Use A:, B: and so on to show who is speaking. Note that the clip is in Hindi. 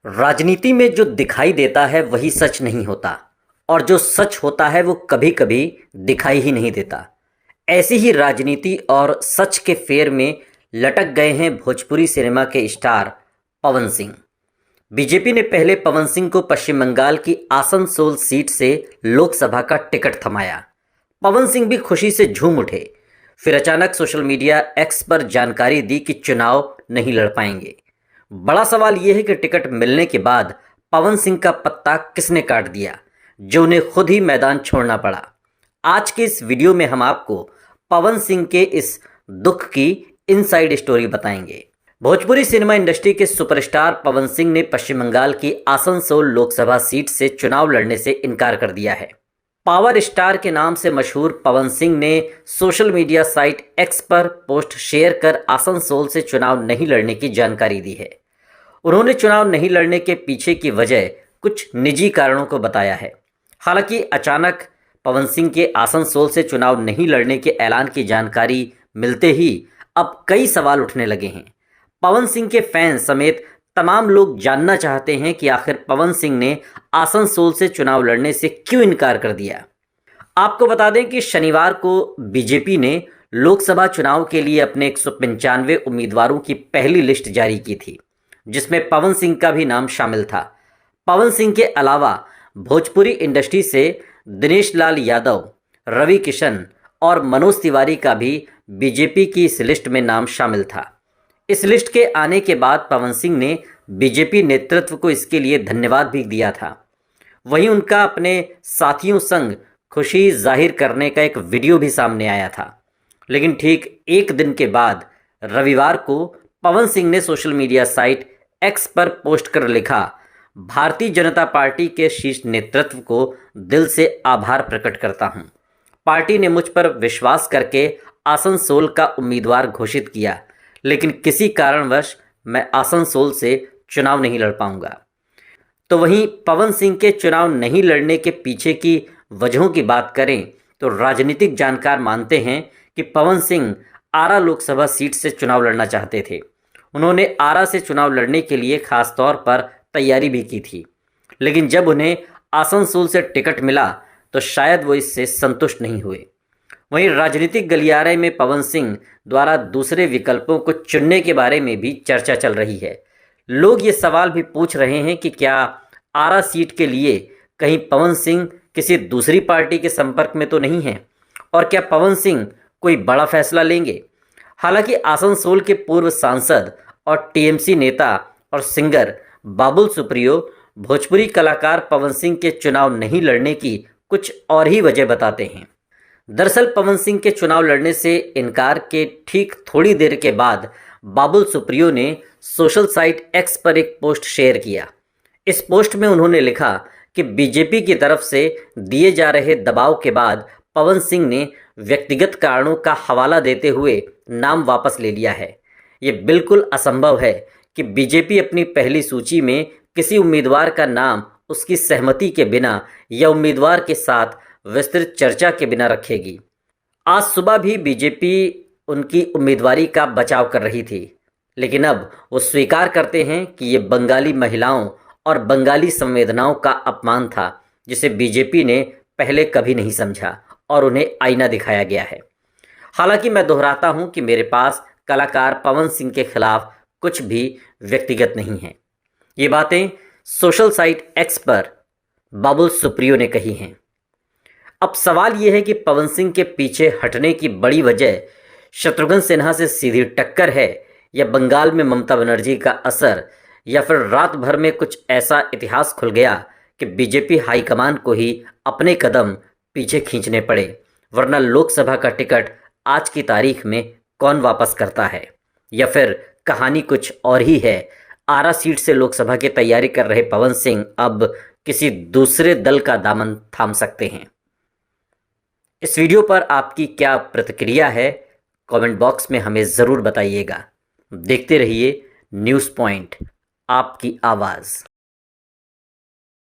A: राजनीति में जो दिखाई देता है वही सच नहीं होता और जो सच होता है वो कभी कभी दिखाई ही नहीं देता। ऐसी ही राजनीति और सच के फेर में लटक गए हैं भोजपुरी सिनेमा के स्टार पवन सिंह। बीजेपी ने पहले पवन सिंह को पश्चिम बंगाल की आसनसोल सीट से लोकसभा का टिकट थमाया। पवन सिंह भी खुशी से झूम उठे। फिर अचानक सोशल मीडिया एक्स पर जानकारी दी कि चुनाव नहीं लड़ पाएंगे। बड़ा सवाल यह है कि टिकट मिलने के बाद पवन सिंह का पत्ता किसने काट दिया, जो उन्हें खुद ही मैदान छोड़ना पड़ा। आज के इस वीडियो में हम आपको पवन सिंह के इस दुख की इनसाइड स्टोरी बताएंगे। भोजपुरी सिनेमा इंडस्ट्री के सुपरस्टार पवन सिंह ने पश्चिम बंगाल की आसनसोल लोकसभा सीट से चुनाव लड़ने से इनकार कर दिया है। पावर स्टार के नाम से मशहूर पवन सिंह ने सोशल मीडिया साइट एक्स पर पोस्ट शेयर कर आसनसोल से चुनाव नहीं लड़ने की जानकारी दी है। उन्होंने चुनाव नहीं लड़ने के पीछे की वजह कुछ निजी कारणों को बताया है। हालांकि अचानक पवन सिंह के आसनसोल से चुनाव नहीं लड़ने के ऐलान की जानकारी मिलते ही अब कई सवाल उठने लगे हैं। पवन सिंह के फैंस समेत तमाम लोग जानना चाहते हैं कि आखिर पवन सिंह ने आसनसोल से चुनाव लड़ने से क्यों इनकार कर दिया। आपको बता दें कि शनिवार को बीजेपी ने लोकसभा चुनाव के लिए अपने 195 उम्मीदवारों की पहली लिस्ट जारी की थी, जिसमें पवन सिंह का भी नाम शामिल था। पवन सिंह के अलावा भोजपुरी इंडस्ट्री से दिनेश लाल यादव, रवि किशन और मनोज तिवारी का भी बीजेपी की इस लिस्ट में नाम शामिल था। इस लिस्ट के आने के बाद पवन सिंह ने बीजेपी नेतृत्व को इसके लिए धन्यवाद भी दिया था। वहीं उनका अपने साथियों संग खुशी जाहिर करने का एक वीडियो भी सामने आया था। लेकिन ठीक एक दिन के बाद रविवार को पवन सिंह ने सोशल मीडिया साइट एक्स पर पोस्ट कर लिखा, भारतीय जनता पार्टी के शीर्ष नेतृत्व को दिल से आभार प्रकट करता हूं। पार्टी ने मुझ पर विश्वास करके आसनसोल का उम्मीदवार घोषित किया, लेकिन किसी कारणवश मैं आसनसोल से चुनाव नहीं लड़ पाऊंगा। तो वहीं पवन सिंह के चुनाव नहीं लड़ने के पीछे की वजहों की बात करें तो राजनीतिक जानकार मानते हैं कि पवन सिंह आरा लोकसभा सीट से चुनाव लड़ना चाहते थे। उन्होंने आरा से चुनाव लड़ने के लिए खास तौर पर तैयारी भी की थी, लेकिन जब उन्हें आसनसोल से टिकट मिला तो शायद वो इससे संतुष्ट नहीं हुए। वहीं राजनीतिक गलियारे में पवन सिंह द्वारा दूसरे विकल्पों को चुनने के बारे में भी चर्चा चल रही है। लोग ये सवाल भी पूछ रहे हैं कि क्या आरा सीट के लिए कहीं पवन सिंह किसी दूसरी पार्टी के संपर्क में तो नहीं है, और क्या पवन सिंह कोई बड़ा फैसला लेंगे। हालांकि आसनसोल के पूर्व सांसद और टीएमसी नेता और सिंगर बाबुल सुप्रियो भोजपुरी कलाकार पवन सिंह के चुनाव नहीं लड़ने की कुछ और ही वजह बताते हैं। दरअसल पवन सिंह के चुनाव लड़ने से इनकार के ठीक थोड़ी देर के बाद बाबुल सुप्रियो ने सोशल साइट एक्स पर एक पोस्ट शेयर किया। इस पोस्ट में उन्होंने लिखा कि बीजेपी की तरफ से दिए जा रहे दबाव के बाद पवन सिंह ने व्यक्तिगत कारणों का हवाला देते हुए नाम वापस ले लिया है। ये बिल्कुल असंभव है कि बीजेपी अपनी पहली सूची में किसी उम्मीदवार का नाम उसकी सहमति के बिना या उम्मीदवार के साथ विस्तृत चर्चा के बिना रखेगी। आज सुबह भी बीजेपी उनकी उम्मीदवारी का बचाव कर रही थी, लेकिन अब वो स्वीकार करते हैं कि ये बंगाली महिलाओं और बंगाली संवेदनाओं का अपमान था, जिसे बीजेपी ने पहले कभी नहीं समझा और उन्हें आईना दिखाया गया है। हालांकि मैं दोहराता हूं कि मेरे पास कलाकार पवन सिंह के खिलाफ कुछ भी व्यक्तिगत नहीं है। ये बातें सोशल साइट एक्स पर बाबुल सुप्रियो ने कही हैं। अब सवाल यह है कि पवन सिंह के पीछे हटने की बड़ी वजह शत्रुघ्न सिन्हा से सीधी टक्कर है, या बंगाल में ममता बनर्जी का असर, या फिर रात भर में कुछ ऐसा इतिहास खुल गया कि बीजेपी हाईकमान को ही अपने कदम पीछे खींचने पड़े, वरना लोकसभा का टिकट आज की तारीख में कौन वापस करता है। या फिर कहानी कुछ और ही है, आरा सीट से लोकसभा की तैयारी कर रहे पवन सिंह अब किसी दूसरे दल का दामन थाम सकते हैं। इस वीडियो पर आपकी क्या प्रतिक्रिया है, कमेंट बॉक्स में हमें ज़रूर बताइएगा। देखते रहिए न्यूज़ पॉइंट, आपकी आवाज़।